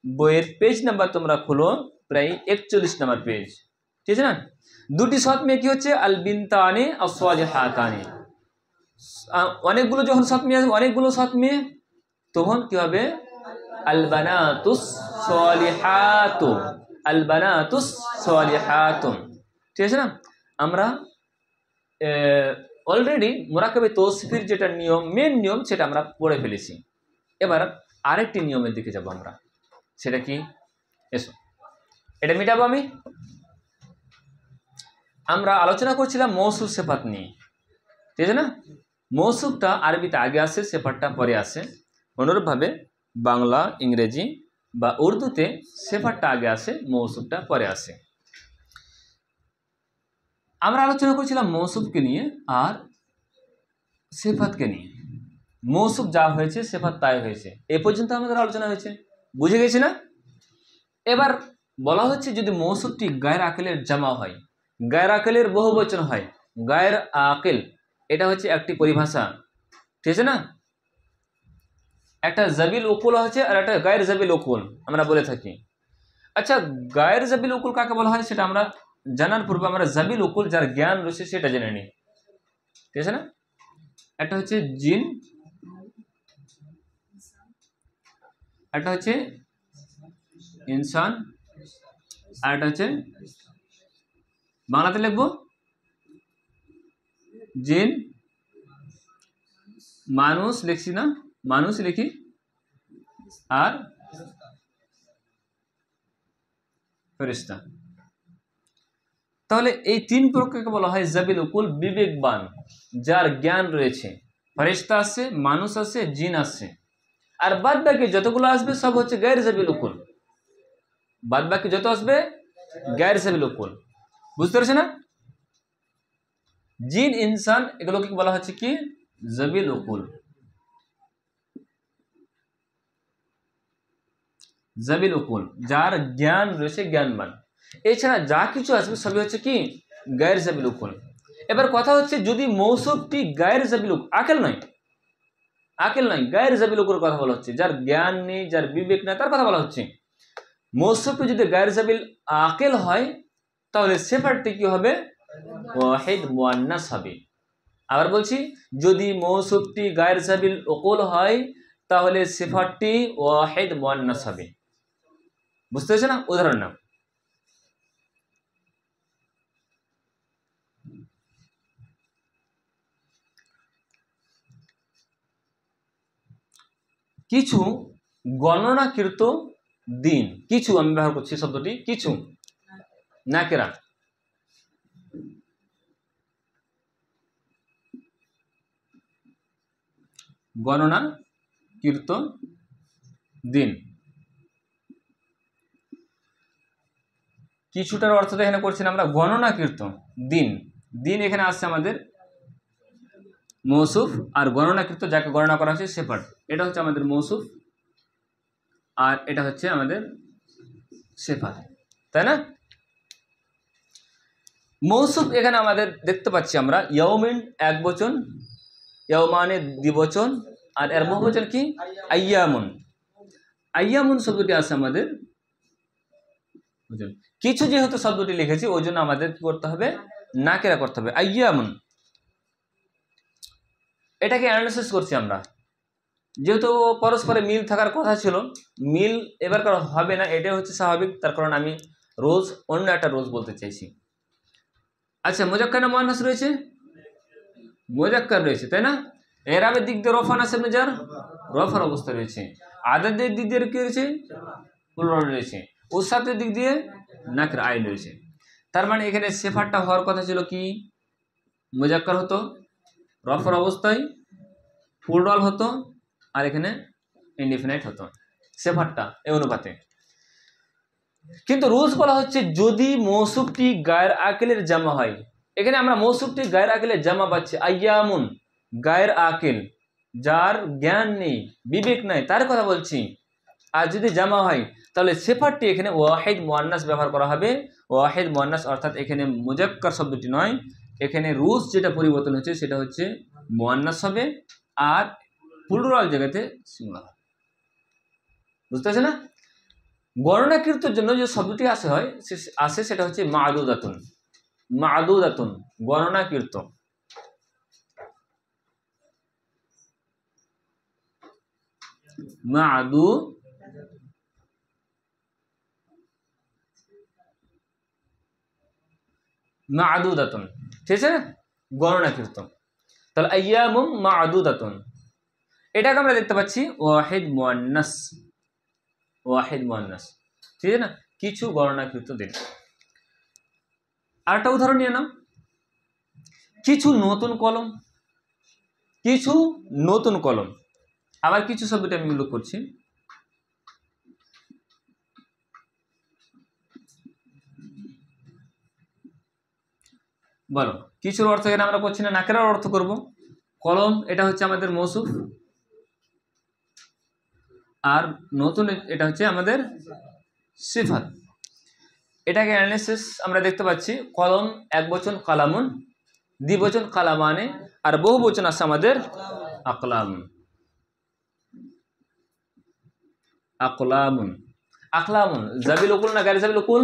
বইয়ের পেজ নাম্বার তোমরা খোলো, প্রায় 41 নাম্বার পেজ, ঠিক আছে না? দুটি সৎ মেয়ে কি হচ্ছে? আল বিনতানি as-সালিহাতানি। অনেকগুলো যখন সৎ মেয়ে, অনেকগুলো সৎ মেয়ে, তখন কি হবে? আল বানাতুস সালিহাতু, আল বানাতুস সালিহাতুন, ঠিক আছে না? আমরা অলরেডি মুরাক্কাবে তৌসিফের যেটা নিয়ম, মেন নিয়ম, সেটা আমরা পড়ে ফেলেছি। এবার আরেকটি নিয়মের দিকে যাব আমরা, সেটা কি? এসো, এটা মিটাবো আমি। আমরা আলোচনা করছিলাম মৌসুল সিফাত নিয়ে, ঠিক আছে না? মৌসুফটা আরবিতে আগে আসে, সেফারটা পরে আসে। অনুরূপভাবে বাংলা, ইংরেজি বা উর্দুতে সেফারটা আগে আসে, মৌসুফটা পরে আসে। আমরা আলোচনা করছিলাম মৌসুফকে নিয়ে আর সেফাতকে নিয়ে। মৌসুফ যা হয়েছে সেফাত তাই হয়েছে, এ পর্যন্ত আমাদের আলোচনা হয়েছে, বুঝে গেছি না? এবার বলা হচ্ছে যদি মৌসুফটি গায়ের আকেলের জামা হয়, গায়ের আকেলের বহু বচন হয়, গায়ের আকেল এটা হচ্ছে একটি পরিভাষা, ঠিক আছে না? একটা জাবিল উকুল হচ্ছে আর একটা গায়ের জাবিল উকুল আমরা বলে থাকি। আচ্ছা, গায়ের জাবিল উকুল কাকে বলা হয় সেটা আমরা জানার পূর্বে আমরা জাবিল উকুল যার জ্ঞান রয়েছে সেটা জেনে নিই, ঠিক আছে না? একটা হচ্ছে জিন, একটা হচ্ছে ইনসান, আর একটা হচ্ছে বাংলাতে লিখবো জিন, মানুষ লিখছি না, মানুষ লিখি, আর ফেরেশতা। তাহলে এই তিন প্রকারকে বলা হয় জাবিল উকুল, বিবেকবান, যার জ্ঞান রয়েছে। ফেরেশতা আছে, মানুষ আছে, জিন আছে, আর বাদ বাকি যতগুলো আসবে সব হচ্ছে গায়ের জাবিল উকুল। বাদ বাকি যত আসবে গায়ের জাবিল উকুল, বুঝতে পারছে না? জিন, ইনসান এগুলোকে বলা হচ্ছে কি জাবিল উকুল, জাবিল উকুল, যার জ্ঞান রয়েছে, জ্ঞানবান। এছাড়া যা কিছু আসবে সবই হচ্ছে কি গায়ের জাবিল উকুল। এবার কথা হচ্ছে যদি মৌসুফটি গায়ের জাবিল উকুল, আকেল নয়, আকেল নয়, গায়ের জাবিল উকুলের কথা বলা হচ্ছে, যার জ্ঞান নেই, যার বিবেক নেই, তার কথা বলা হচ্ছে। মৌসুফটি যদি গায়ের জাবিল আকেল হয় তাহলে সেফারটি কি হবে? ওয়াহিদ মুআন্নাস হবে। আবার বলছি, যদি মৌসুফটি গায়ের জাবিল উকুল হয় তাহলে সেফারটি ওয়াহিদ মুআন্নাস হবে। বুঝতে পেরেছ না? উদাহরণ নাও, কিছু গণনাকৃত দিন, কিছু আমি ব্যবহার করছি শব্দটি কিছু, নাকেরা, গণনাকৃত দিন। কিছুটার অর্থটা এখানে করছি না আমরা, গণনাকৃত দিন। দিন এখানে আসছে আমাদের মৌসুফ, আর গণনাকৃত যাকে গণনা করা হচ্ছে সেফার, এটা হচ্ছে আমাদের মৌসুফ, আর এটা হচ্ছে আমাদের সেফার, তাই না? মৌসুফ এখানে আমাদের দেখতে পাচ্ছি আমরা ইয়াউমিন এক বচন, ইয়াউমানে দ্বিবচন, আর এর বহুবচন কি আইয়ামুন। আইয়ামুন শব্দটি আছে আমাদের কিছু, যেহেতু শব্দটি লিখেছি ওই জন্য আমাদের কি করতে হবে? নাকেরা করতে হবে, আইয়ামুন। এটাকে অ্যানালিসিস করছি আমরা, যেহেতু পরস্পরে মিল থাকার কথা ছিল, মিল এবারকার হবে না, এটাই হচ্ছে স্বাভাবিক, তার কারণ আমি রোজ অন্য একটা রোজ বলতে চাইছি। আচ্ছা, মুজাক্কার না মুআন্নাস রয়েছে? মুজাক্কার রয়েছে, তাই না? এরাবের দিক দিয়ে রফা নাসব জার, রফার অবস্থা রয়েছে। আদাদের দিক দিয়ে কি রয়েছে? প্লুরাল রয়েছে। উসাতের দিক দিয়ে নাকরা আইন রয়েছে। তার মানে এখানে সেফারটা হওয়ার কথা ছিল কি মুজাক্কার হতো, রফার অবস্থায় প্লুরাল হতো, আর এখানে ইনডিফিনাইট হতো সেফারটা এই অনুপাতে। কিন্তু রুলস বলা হচ্ছে যদি মৌসুফটি গায়ের আকেলের জামা হয়, এখানে আমরা মৌসুফটি গায়ের আকেলের জামা পাচ্ছি, আইয়ামুন গায়ের আকেল, যার জ্ঞান নেই, বিবেক নাই, তার কথা বলছি। আর যদি জামা হয় তাহলে সেফারটি এখানে ওয়াহিদ মুআন্নাস ব্যবহার করা হবে। ওয়াহিদ মুআন্নাস অর্থাৎ এখানে মুজাক্কার শব্দটি নয়, এখানে রুলস যেটা পরিবর্তন হচ্ছে সেটা হচ্ছে মুআন্নাস হবে, আর প্লুরাল জায়গাতে সিঙ্গুলার হবে। বুঝতে পারছেন না? গণনাকৃতের জন্য যে শব্দটি আসে সেটা হচ্ছে মা'দুদাতুন। মা'দুদাতুন গণনাকৃত। মা'দুদাতুন, ঠিক আছে না? গণনাকৃত। তাহলে আইয়ামুম মা'দুদাতুন, এটাকে আমরা দেখতে পাচ্ছি ওয়াহিদ মুআন্নাস, ওয়াহিদ মুআন্নাস, ঠিক আছে না? কিছু গণনাকৃত দিন। আরেকটা উদাহরণ নিয়ে নাও, কিছু নতুন কলম, কিছু নতুন কলম। আবার কিছু শব্দটি আমি উল্লেখ করছি। বলো, কিছুর অর্থ এখানে আমরা করছি না, নাকেরার অর্থ করব। কলম এটা হচ্ছে আমাদের মৌসুফ, আর নতুন এটা হচ্ছে আমাদের সিফাত। এটাকে অ্যানালিসিস আমরা দেখতে পাচ্ছি, কলম একবচন কালামুন, দ্বিবচন কালামানে, আর বহু বচন আছে আমাদের আকলামুন। আকলামুন, আকলামুন জাবিল উকুল না গায়র জাবিল উকুল?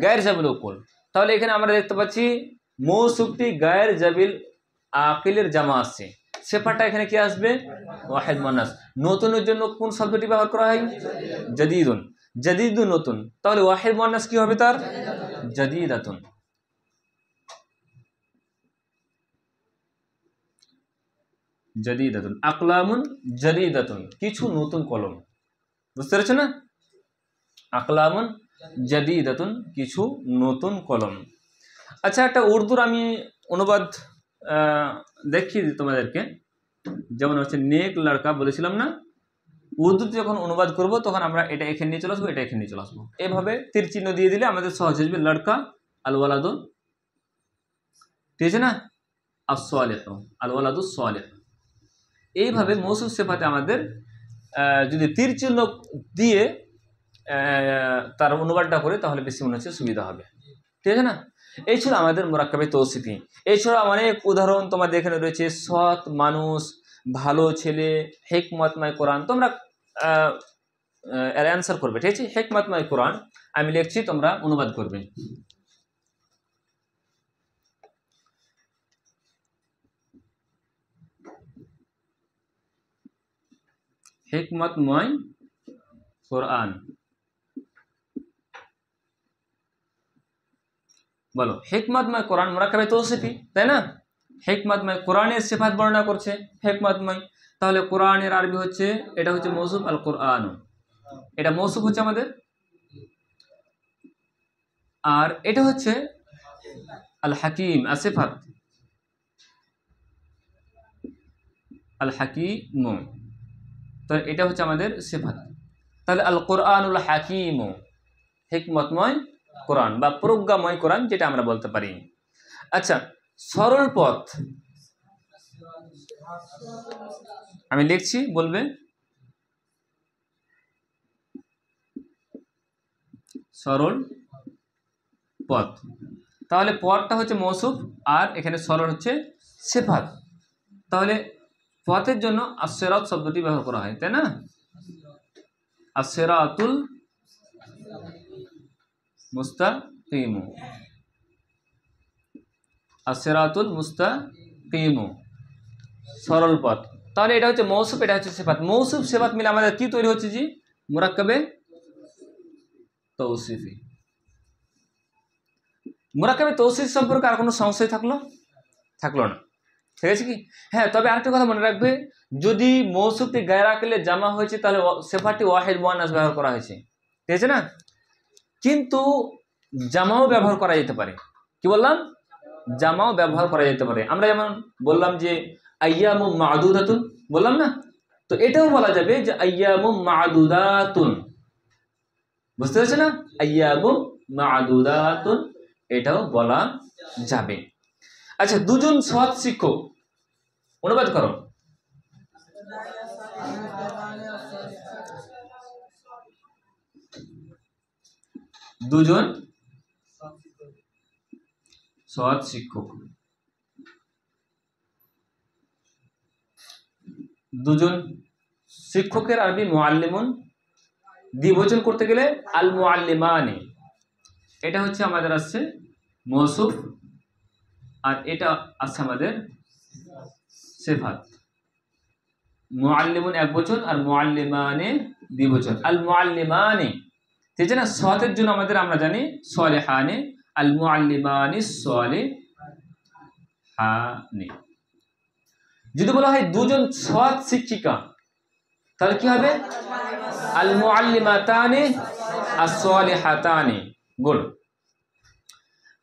গায়র জাবিল উকুল। তাহলে এখানে আমরা দেখতে পাচ্ছি মৌসুফটি গায়র জাবিল আকিলের জামা আসছে, সেফাতটা এখানে কি আসবে? ওয়াহিদ মুয়ান্নাস। নতুনের জন্য কোন শব্দটি ব্যবহার করা হয়? জাদীদুন। জাদীদুন নতুন, তাহলে ওয়াহিদ মুয়ান্নাস কি হবে তার? জাদীদাতুন। জাদীদাতুন, আকলামুন জাদীদাতুন, কিছু নতুন কলম। বুঝতে পেরেছো না? আকলামুন জাদীদাতুন, কিছু নতুন কলম। আচ্ছা, একটা উর্দুর আমি অনুবাদ দেখিয়ে দিই তোমাদেরকে। যেমন হচ্ছে নেক লড়কা বলেছিলাম না, উর্দুতে যখন অনুবাদ করব তখন আমরা এটা এখানে নিয়ে চলে আসবো, এটা এখানে নিয়ে চলে আসবো। এভাবে তীর চিহ্ন দিয়ে দিলে আমাদের সহজ হয়ে যাবে। লড়কা আল ওয়ালাদু, ঠিক আছে না? as-সালিহ, আল ওয়ালাদু সালিহ। এইভাবে মৌসুফ সিফাতে আমাদের যদি তীর চিহ্ন দিয়ে তার অনুবাদটা করে তাহলে বেশি মনে হচ্ছে সুবিধা হবে, ঠিক আছে না? এই ছিল আমাদের মুরাক্কাবে তৌসিফি। এছাড়া অনেক উদাহরণ তোমাদের এখানে রয়েছে। সৎ মানুষ, ভালো ছেলে, হিকমতময় কোরআন। তোমরা এর অ্যান্সার করবে, ঠিক আছে? হিকমতময় কোরআন আমি লিখছি, তোমরা অনুবাদ করবে। হিকমতময় কোরআন, বলো। হিকমতময় কোরআন মুরাক্কাবে তৌসিফি, তাই না? হিকমতময় কোরআনের সিফাত বর্ণনা করছে হিকমতময়। তাহলে কোরআনের আরবি হচ্ছে, এটা হচ্ছে মৌসুফ আল কোরআন, এটা মৌসুফ হচ্ছে আমাদের, আর এটা হচ্ছে আল হাকিম আসিফাত, আল হাকিম। তো এটা হচ্ছে আমাদের সিফাত। তাহলে আল কোরআনুল হাকিম, হিকমতময় কোরআন বা প্রজ্ঞাময় কোরআন যেটা আমরা বলতে পারি। আচ্ছা, সরল পথ আমি লিখছি, বলবে। সরল পথ, তাহলে পথটা হচ্ছে মৌসুফ আর এখানে সরল হচ্ছে সিফাত। তাহলে পথের জন্য আসিরাত শব্দটি ব্যবহার করা হয়, তাই না? আসিরাতুল মুস্তাকিম, আসিরাতুল মুস্তাকিম, সরল পথ। তাহলে এটা হচ্ছে মৌসুফ, এটা হচ্ছে সিফাত। মৌসুফ সিফাত মিলে আমাদের কি তৈরি হচ্ছে জি? মুরাক্কাবে তৌসিফি। মুরাক্কাবে তৌসিফ সম্পর্কে আর কোনো সংশয় থাকলো না, ঠিক আছে কি? হ্যাঁ, তবে আরেকটা কথা মনে রাখবে, যদি মৌসুফটি গায়র আকিলে জামা হয়েছে তাহলে সিফাতটি ওয়াহিদ মুয়ান্নাস ব্যবহার করা হয়েছে, ঠিক আছে না? কিন্তু জামাও ব্যবহার করা যেতে পারে। কি বললাম? জামাও ব্যবহার করা যেতে পারে। আমরা যেমন বললাম যে আইয়ামুম মা'দুদাতুন, বললাম না? তো এটাও বলা যাবে যে আইয়ামুম মা'দুদাতুন। বুঝতে পারছো না? আইয়ামুম মা'দুদাতুন, এটাও বলা যাবে। আচ্ছা, দুজন সৎ শিক্ষক, অনুবাদ করো। দুজন সৎ শিক্ষক, দুজন শিক্ষকের আরবি মুআল্লিমুন, দ্বিবচন করতে গেলে আল মুআল্লিমানি। এটা হচ্ছে আমাদের আসছে মৌসুফ, আর এটা আসছে আমাদের সিফাত। মুআল্লিমুন একবচন আর মুআল্লিমানি দ্বিবচন। আল মুআল্লিমানি, ঠিক আছে না? সতের জন্য আমাদের আমরা জানি সালেহানি, আল মুআল্লিমানি সালেহানি। যদি বলা হয় দুজন সৎ শিক্ষিকা, তাহলে কি হবে? আল মুআল্লিমাতানি আস-সালিহাতানি। গুড।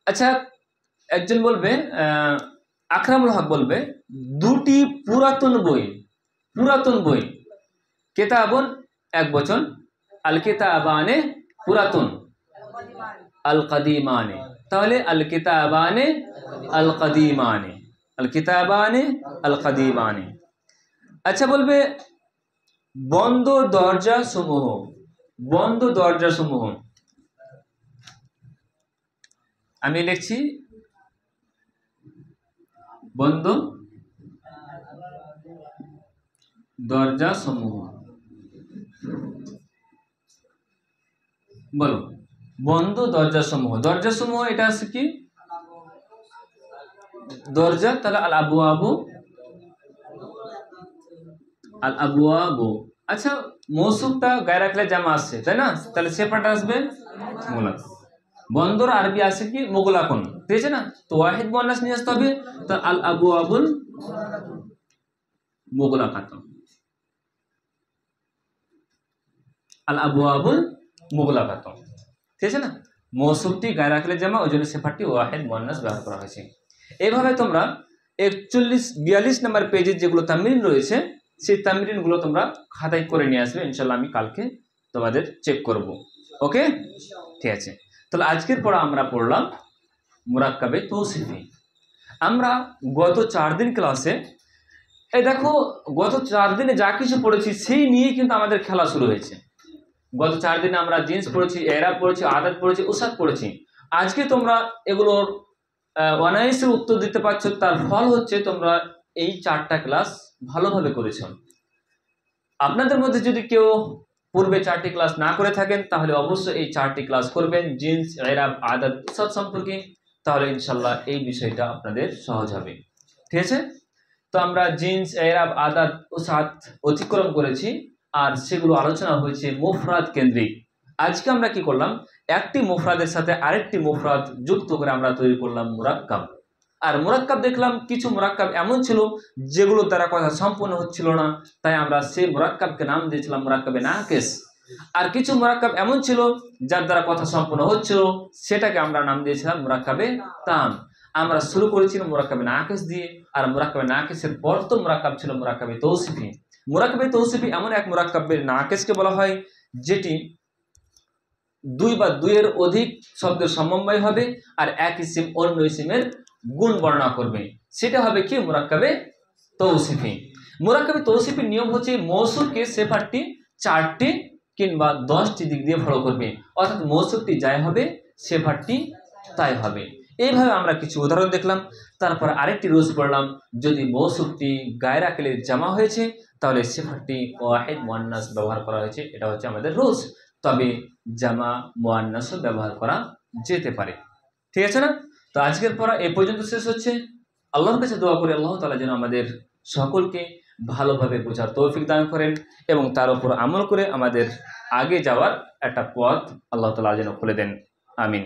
আচ্ছা, একজন বলবে আকরামুল হক বলবে দুটি পুরাতন বই, কিতাবুন এক বচন, আল কিতাবানে পুরাতন, আল কাদিমানে, তাহলে আল কিতাবানে আল কাদিমানে, আল কিতাবানে আল কাদিমানে। আচ্ছা বলবে বন্ধ দরজা সমূহ, আমি লিখছি বন্ধ দরজা সমূহ। বলো বন্ধ দরজা সমূহ, এটা আছে কি দরজা, তাহলে আল আবওয়াবু। আচ্ছা মৌসুফটা গায়ে রাখলে জামা আসছে তাই না, তাহলে সেপাটা আসবে মুগলাক। বন্দর আরবি আছে কি মুগলাকুন, ঠিক আছে না, তো ওয়াহিদ মুয়ান্নাস নিয়ে আসতে হবে, তো আল আবওয়াবুল মুগলাকাতুন, আল আবওয়াবুল মুগলাকাতুন, ঠিক আছে না। মৌসুফটি গায়ে রাখলে জামা, ওই জন্য সেপাটি ওয়াহিদ মুয়ান্নাস ব্যবহার করা হয়েছে। এইভাবে তোমরা 41-42 নম্বর পেজের যেগুলো তামরিন রয়েছে সেই তামরিনগুলো তোমরা খাতায় করে নিয়ে আসবে, ইনশাল্লাহ আমি কালকে তোমাদের চেক করব। ওকে, ঠিক আছে। তাহলে আজকের পড়া আমরা পড়লাম মুরাক্কাবে তৌসিফি। আমরা গত 4 দিন ক্লাসে এই দেখো গত 4 দিনে যা কিছু পড়েছি সেই নিয়ে কিন্তু আমাদের খেলা শুরু হয়েছে। গত 4 দিনে আমরা জিন্স পড়েছি, এরাব পড়েছি, আদাত পড়েছি, উসাদ পড়েছি। আজকে তোমরা এগুলোর অনায়াসে উত্তর দিতে পারছো, তার ফল হচ্ছে তোমরা এই 4টা ক্লাস ভালোভাবে করেছ। আপনাদের মধ্যে যদি কেউ পূর্বে 4টি ক্লাস না করে থাকেন তাহলে অবশ্যই এই 4টি ক্লাস করবেন জিন্স, এরাব, আদাত, উসাদ সম্পর্কে, তাহলে ইনশাল্লাহ এই বিষয়টা আপনাদের সহজ হবে, ঠিক আছে। তো আমরা জিন্স, এরাব, আদাত, উসাদ অতিক্রম করেছি আর সেগুলো আলোচনা হয়েছে মুফরাদ কেন্দ্রিক। আজকে আমরা কি করলাম, একটি মুফরাদের সাথে আরেকটি মুফরাদ যুক্ত করে আমরা তৈরি করলাম মুরাক্কাব। আর মুরাক্কাব দেখলাম কিছু মুরাক্কাব এমন ছিল যেগুলোর দ্বারা কথা সম্পূর্ণ হচ্ছিল না, তাই আমরা সেই মুরাক্কাবকে নাম দিয়েছিলাম মুরাক্কাবে নাকিস। আর কিছু মুরাক্কাব এমন ছিল যার দ্বারা কথা সম্পূর্ণ হচ্ছিল, সেটাকে আমরা নাম দিয়েছিলাম মুরাক্কাবে তাম। আমরা শুরু করেছিলাম মুরাক্কাবে নাকিস দিয়ে, আর মুরাক্কাবে নাকিসের পর তো মুরাক্কাব ছিল মুরাক্কাবে তৌসিফি। মুরাক্কাবে তৌসিফি এমন এক মুরাক্কাবে নাকিসকে বলা হয় যেটি 2 বা 2 এর অধিক শব্দের সমন্বয় হবে আর এক ইসিম অন্য ইসিমের গুণ বর্ণনা করবে, সেটা হবে কি মুরাক্কাবে তৌসিফি। মুরাক্কাবে তৌসিফির নিয়ম হচ্ছে মৌসুফকে সেফারটি 4টি কিংবা 10টি দিক দিয়ে ফলো করবে, অর্থাৎ মৌসুফটি যাই হবে সেফারটি তাই হবে। এইভাবে আমরা কিছু উদাহরণ দেখলাম। তারপর আরেকটি রুলস পড়লাম, যদি মৌসুফটি গায়ে রাখলে জামা হয়েছে তাহলে সেফারটি ওয়াহিদ মুয়ান্নাস ব্যবহার করা হয়েছে, এটা হচ্ছে আমাদের রুলস। তবে জামা মুয়ান্নাসও ব্যবহার করা যেতে পারে, ঠিক আছে না। তো আজকের পড়া এই পর্যন্ত শেষ হচ্ছে। আল্লাহর কাছে দোয়া করি আল্লাহ তাআলা যেন আমাদের সকলকে ভালোভাবে বোঝার তৌফিক দান করেন এবং তার উপর আমল করে আমাদের আগে যাওয়ার একটা পথ আল্লাহ তাআলা যেন খুলে দেন। আমিন।